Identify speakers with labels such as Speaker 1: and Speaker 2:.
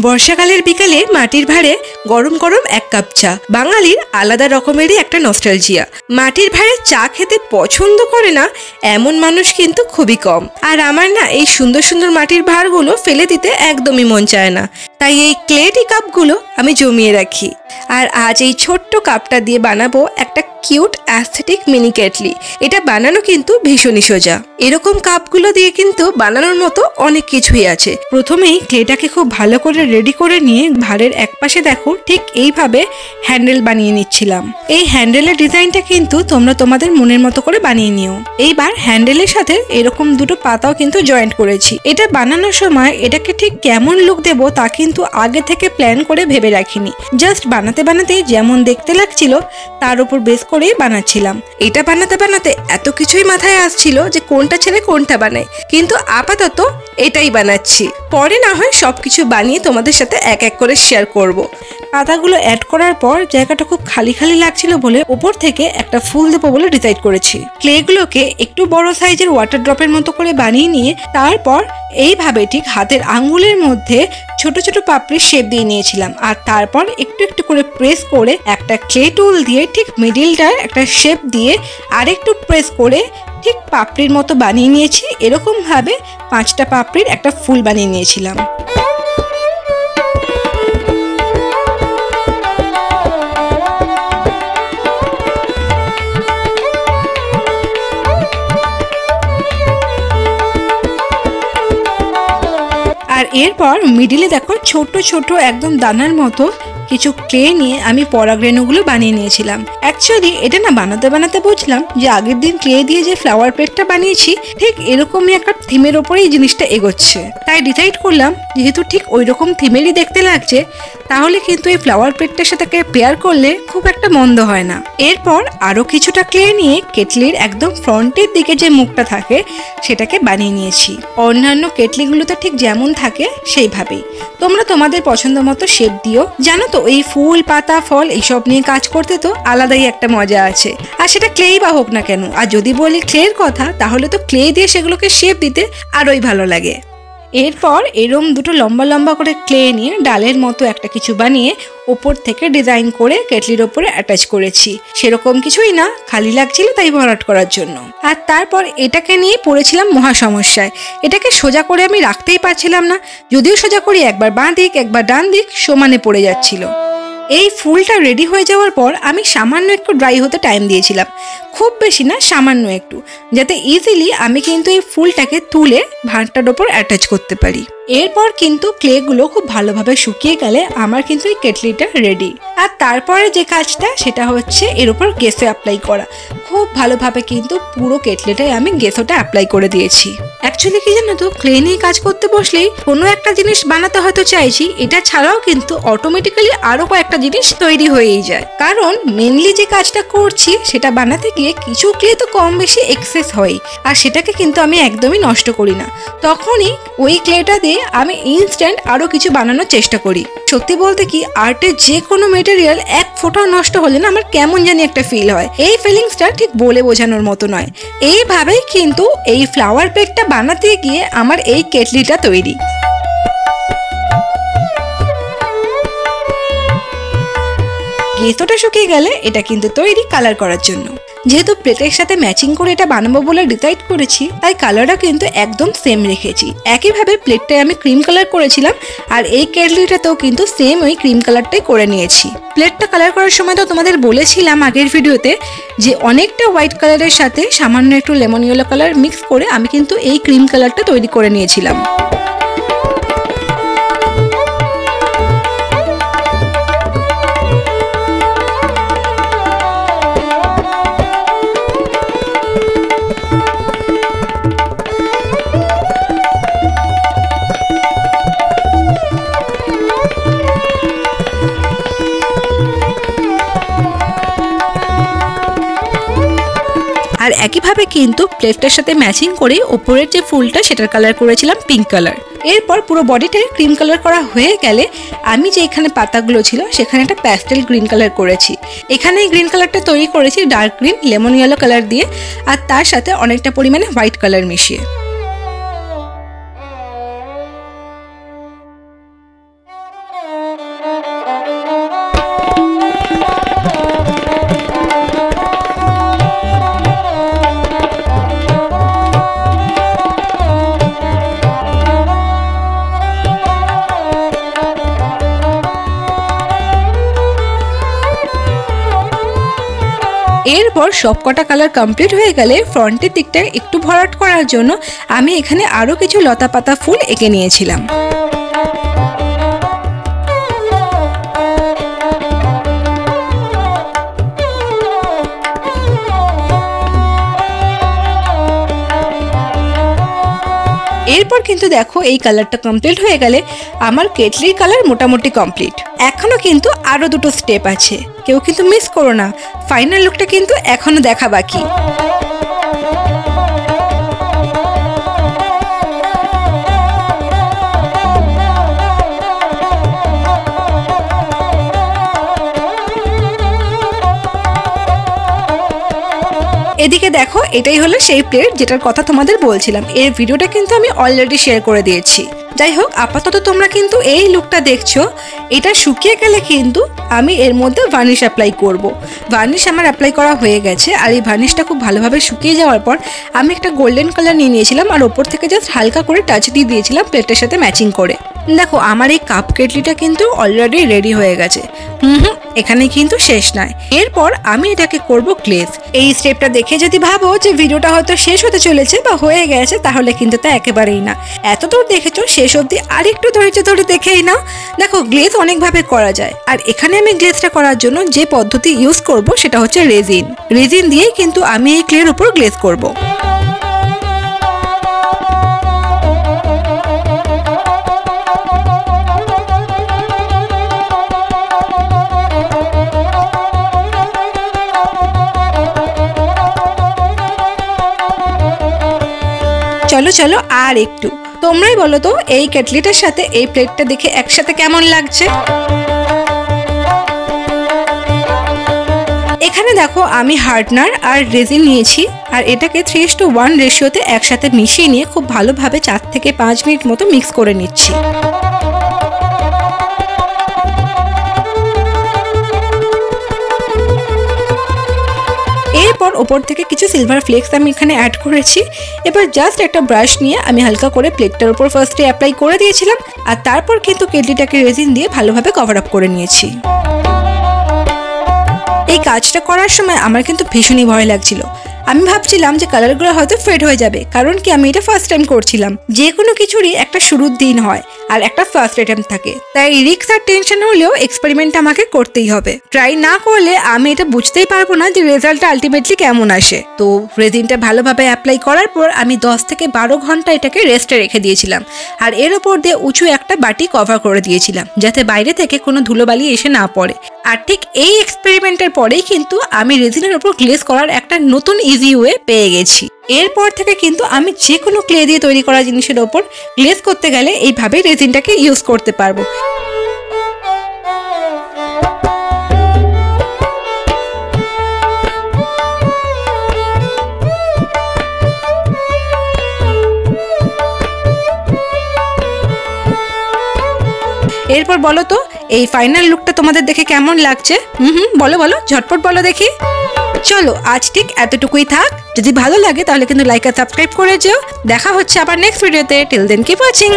Speaker 1: বর্ষাকালের বিকালে মাটির ভাঁড়ে গরম গরম এক কাপ চা বাঙালির আলাদা রকমেরই একটা নস্টালজিয়া। মাটির ভাঁড়ে চা খেতে পছন্দ করে না এমন মানুষ কিন্তু খুবই কম। আর আমার না এই সুন্দর সুন্দর মাটির ভাঁড়গুলো ফেলে দিতে একদমই মন চায় না, তাই এই ক্লেটি কাপগুলো আমি জমিয়ে রাখি। আর আজ এই ছোট্ট কাপটা দিয়ে বানাবো একটা কিউট অ্যাস্থেটিক মিনি কেটলি। এটা বানানো কিন্তু ভীষণই সোজা। এরকম কাপগুলো দিয়ে কিন্তু বানানোর মতো অনেক কিছুই আছে। প্রথমেই ক্লেটাকে খুব ভালো করে রেডি করে নিয়ে ভাঁড়ের এক পাশে দেখো ঠিক এইভাবে হ্যান্ডেল বানিয়ে নিচ্ছিলাম। এই হ্যান্ডেলের ডিজাইনটা কিন্তু তোমরা তোমাদের মনের মতো করে বানিয়ে নিও। এইবার হ্যান্ডেলের সাথে এরকম দুটো পাতাও কিন্তু জয়েন্ট করেছি। এটা বানানোর সময় এটাকে ঠিক কেমন লুক দেব তা কিন্তু আগে থেকে প্ল্যান করে ভেবে রাখিনি। জাস্ট বানাতে বানাতে যেমন দেখতে লাগছিল তার উপর বেস করেই বানাচ্ছিলাম। এটা বানাতে বানাতে এত কিছুই মাথায় আসছিল যে কোনটা ছেড়ে কোনটা বানাই, কিন্তু আপাতত এটাই বানাচ্ছি। পরে না হয় সবকিছু বানিয়ে তোমাদের সাথে এক এক করে শেয়ার করব। পাতাগুলো অ্যাড করার পর জায়গাটা খুব খালি খালি লাগছিল বলে ওপর থেকে একটা ফুল দেবো বলে ডিসাইড করেছি। ক্লেগুলোকে একটু বড় সাইজের ওয়াটার ড্রপের মতো করে বানিয়ে নিয়ে তারপর এইভাবে ঠিক হাতের আঙ্গুলের মধ্যে ছোট ছোট পাপড়ির শেপ দিয়ে নিয়েছিলাম। আর তারপর একটু একটু করে প্রেস করে একটা ক্লে টুল দিয়ে ঠিক মিডিলটায় একটা শেপ দিয়ে আরেকটু প্রেস করে ঠিক পাপড়ির মতো বানিয়ে নিয়েছি। এরকম ভাবে 5টা পাপড়ির একটা ফুল বানিয়ে নিয়েছিলাম। আর এরপর মিডিলে দেখো ছোট ছোট একদম দানার মতো কিছু ক্লে নিয়ে আমি পরাগরেণুগুলো বানিয়ে নিয়েছিলাম। অ্যাকচুয়ালি এটা না বানাতে বানাতে বুঝলাম যে আগের দিন ক্লে দিয়ে যে ফ্লাওয়ার প্লেটটা বানিয়েছি ঠিক এরকমই একটা থিমের ওপরে এই জিনিসটা এগোচ্ছে। তাই ডিসাইড করলাম যেহেতু ঠিক ওই রকম থিমেরই দেখতে লাগছে তাহলে কিন্তু এই ফ্লাওয়ার প্লেটটার সাথে পেয়ার করলে খুব একটা মন্দ হয় না। এরপর আরো কিছুটা ক্লে নিয়ে কেটলির একদম ফ্রন্টের দিকে যে মুখটা থাকে সেটাকে বানিয়ে নিয়েছি। অন্যান্য কেটলিগুলোতে ঠিক যেমন থাকে সেইভাবেই তোমরা তোমাদের পছন্দ মতো শেপ দিও। জানো তো এই ফুল পাতা ফল এইসব নিয়ে কাজ করতে তো আলাদাই একটা মজা আছে, আর সেটা ক্লেই বা হোক না কেন। আর যদি বলি ক্লের কথা তাহলে তো ক্লে দিয়ে সেগুলোকে শেপ দিতে আরোই ভালো লাগে। এরপর এরম দুটো লম্বা লম্বা করে ক্লে নিয়ে ডালের মতো একটা কিছু বানিয়ে ওপর থেকে ডিজাইন করে কেটলির ওপরে অ্যাটাচ করেছি। সেরকম কিছুই না, খালি লাগছিল তাই ভরাট করার জন্য। আর তারপর এটাকে নিয়ে পড়েছিলাম মহা সমস্যায়। এটাকে সোজা করে আমি রাখতেই পারছিলাম না, যদিও সোজা করি একবার বাঁ দিক একবার ডান দিক সমানে পড়ে যাচ্ছিল। এই ফুলটা রেডি হয়ে যাওয়ার পর আমি সামান্য একটু ড্রাই হতে টাইম দিয়েছিলাম, খুব বেশি না সামান্য একটু, যাতে ইজিলি আমি কিন্তু এই ফুলটাকে তুলে ভাঁড়টার ওপর অ্যাটাচ করতে পারি। এরপর কিন্তু ক্লেগুলো খুব ভালোভাবে শুকিয়ে গেলে আমার কিন্তু এই কেটলিটা রেডি। আর তারপরে যে কাজটা সেটা হচ্ছে এর উপর গেসো অ্যাপ্লাই করা। খুব ভালোভাবে কিন্তু পুরো কেটলিটাই আমি গেসোটা অ্যাপ্লাই করে দিয়েছি। অ্যাকচুয়ালি কি জানো তো, ক্লে নিয়ে কাজ করতে বসলেই কোনো একটা জিনিস বানাতে হয়তো চাইছি, এটা ছাড়াও কিন্তু অটোমেটিক্যালি আরো কয়েকটা জিনিস তৈরি হয়েই যায়। কারণ মেনলি যে কাজটা করছি সেটা বানাতে গিয়ে কিছু ক্লে তো কম বেশি এক্সেস হয়, আর সেটাকে কিন্তু আমি একদমই নষ্ট করি না। তখনই ওই ক্লেটা দিয়ে আমি ইনস্ট্যান্ট আরো কিছু বানানোর চেষ্টা করি। সত্যি বলতে কি আর্টের যে কোনো মেটেরিয়াল এক ফোঁটাও নষ্ট হলে না আমার কেমন জানি একটা ফিল হয়। এই ফিলিংসটা ঠিক বলে বোঝানোর মতো নয়। এইভাবেই কিন্তু এই ফ্লাওয়ার পেটটা বানাতে গিয়ে আমার এই কেটলিটা তৈরি। গেসোটা শুকিয়ে গেলে এটা কিন্তু তৈরি কালার করার জন্য। যেহেতু প্লেটের সাথে ম্যাচিং করে এটা বানাবো বলে ডিসাইড করেছি তাই কালারটা কিন্তু একদম সেম রেখেছি। একইভাবে প্লেটটায় আমি ক্রিম কালার করেছিলাম আর এই কেটলিটাতেও কিন্তু সেম ওই ক্রিম কালারটাই করে নিয়েছি। প্লেটটা কালার করার সময় তো তোমাদের বলেছিলাম আগের ভিডিওতে যে অনেকটা হোয়াইট কালারের সাথে সামান্য একটু লেমন ইয়েলো কালার মিক্স করে আমি কিন্তু এই ক্রিম কালারটা তৈরি করে নিয়েছিলাম। আর একইভাবে কিন্তু প্লেটটার সাথে ম্যাচিং করে ওপরের যে ফুলটা সেটার কালার করেছিলাম পিঙ্ক কালার। এরপর পুরো বডিটায় ক্রিম কালার করা হয়ে গেলে আমি যে এখানে পাতাগুলো ছিল সেখানে একটা প্যাস্টেল গ্রিন কালার করেছি। এখানে এই গ্রিন কালারটা তৈরি করেছি dark green lemon yellow colour দিয়ে আর তার সাথে অনেকটা পরিমাণে হোয়াইট কালার মিশিয়ে। এরপর সবকটা কালার কমপ্লিট হয়ে গেলে ফ্রন্টের দিকটা একটু ভরাট করার জন্য আমি এখানে আরও কিছু লতা পাতা ফুল এঁকে নিয়েছিলাম। এরপর কিন্তু দেখো এই কালারটা কমপ্লিট হয়ে গেলে আমার কেটলির কালার মোটামুটি কমপ্লিট। এখনো কিন্তু আরো দুটো স্টেপ আছে, কেউ কিন্তু মিস করো না, ফাইনাল লুকটা কিন্তু এখনো দেখা বাকি। এদিকে দেখো এটাই হলো সেই প্লেট যেটার কথা তোমাদের বলছিলাম, এর ভিডিওটা কিন্তু আমি অলরেডি শেয়ার করে দিয়েছি। যাই হোক, আপাতত তোমরা কিন্তু এই লুকটা দেখছো, এটা শুকিয়ে গেলে কিন্তু আমি এর মধ্যে ভার্নিশ অ্যাপ্লাই করব। ভার্নিশ আমার অ্যাপ্লাই করা হয়ে গেছে, আর এই ভার্নিশটা খুব ভালোভাবে শুকিয়ে যাওয়ার পর আমি একটা গোল্ডেন কালার নিয়ে নিয়েছিলাম আর ওপর থেকে জাস্ট হালকা করে টাচ দিয়ে দিয়েছিলাম প্লেটের সাথে ম্যাচিং করে। দেখো আমার এই কাপ কেটলিটা কিন্তু অলরেডি রেডি হয়ে গেছে। এখানে কিন্তু শেষ নয়, এরপর আমি এটাকে করব গ্লেজ। এই স্টেপটা দেখে যদি ভাবো যে ভিডিওটা হয়তো শেষ হতে চলেছে বা হয়ে গেছে, তাহলে কিন্তু তা একেবারেই না। এত দূর দেখেছো, শেষ অবধি আরেকটু ধৈর্য ধরে দেখেই নাও। দেখো গ্লেজ অনেকভাবে করা যায়, আর এখানে আমি গ্লেজটা করার জন্য যে পদ্ধতি ইউজ করব সেটা হচ্ছে রেজিন। রেজিন দিয়েই কিন্তু আমি এই ক্লের উপর গ্লেজ করব। চলো চলো আর একটু, তোমরাই বলো তো এই কেটলিটার সাথে এই প্লেটটা দেখে একসাথে কেমন লাগছে। এখানে দেখো আমি হার্ডনার আর রেজিন নিয়েছি, আর এটাকে 3:1 রেশিওতে একসাথে মিশিয়ে নিয়ে খুব ভালোভাবে 4 থেকে 5 মিনিট মতো মিক্স করে নিচ্ছি। এরপর ওপর থেকে কিছু সিলভার ফ্লেক্স আমি এখানে অ্যাড করেছি। এবার জাস্ট একটা ব্রাশ নিয়ে আমি হালকা করে প্লেটটার উপর ফার্স্টে অ্যাপ্লাই করে দিয়েছিলাম, আর তারপর কিন্তু কেটলিটাকে রেজিন দিয়ে ভালোভাবে কভার আপ করে নিয়েছি। এই কাজটা করার সময় আমার কিন্তু ভীষণই ভয় লাগছিল। আমি ভাবছিলাম যে কালারগুলো হয়তো ফেড হয়ে যাবে, কারণ কি আমি এটা ফার্স্ট টাইম করছিলাম। যে কোনো কিছুরই একটা শুরুর দিন হয় আর একটা ফার্স্ট অ্যাটেম্প থাকে, তাই রিস্ক আর টেনশন হলেও এক্সপেরিমেন্ট আমাকে করতেই হবে। ট্রাই না করলে আমি এটা বুঝতেই পারবো না যে রেজাল্টটা আলটিমেটলি কেমন আসে। তো রেজিনটা ভালোভাবে অ্যাপ্লাই করার পর আমি 10 থেকে 12 ঘন্টা এটাকে রেস্টে রেখে দিয়েছিলাম, আর এর ওপর দিয়ে উঁচু একটা বাটি কভার করে দিয়েছিলাম যাতে বাইরে থেকে কোনো ধুলোবালি এসে না পড়ে। আর ঠিক এই এক্সপেরিমেন্টের পরেই কিন্তু আমি রেজিনের উপর গ্লেজ করার একটা নতুন ইজি ওয়ে পেয়ে গেছি। এরপর থেকে কিন্তু আমি যে কোনো ক্লে দিয়ে তৈরি করা জিনিসের ওপর গ্লেজ করতে গেলে এইভাবে রেজিনটাকে ইউজ করতে পারবো। এরপর বলো তো এই ফাইনাল লুকটা তোমাদের দেখে কেমন লাগছে? বলো বলো, ঝটপট বলো দেখি। চলো আজ ঠিক এতটুকুই থাক। যদি ভালো লাগে তাহলে কিন্তু লাইক আর সাবস্ক্রাইব করে যেও। দেখা হচ্ছে আবার নেক্সট ভিডিওতে। Till then keep watching.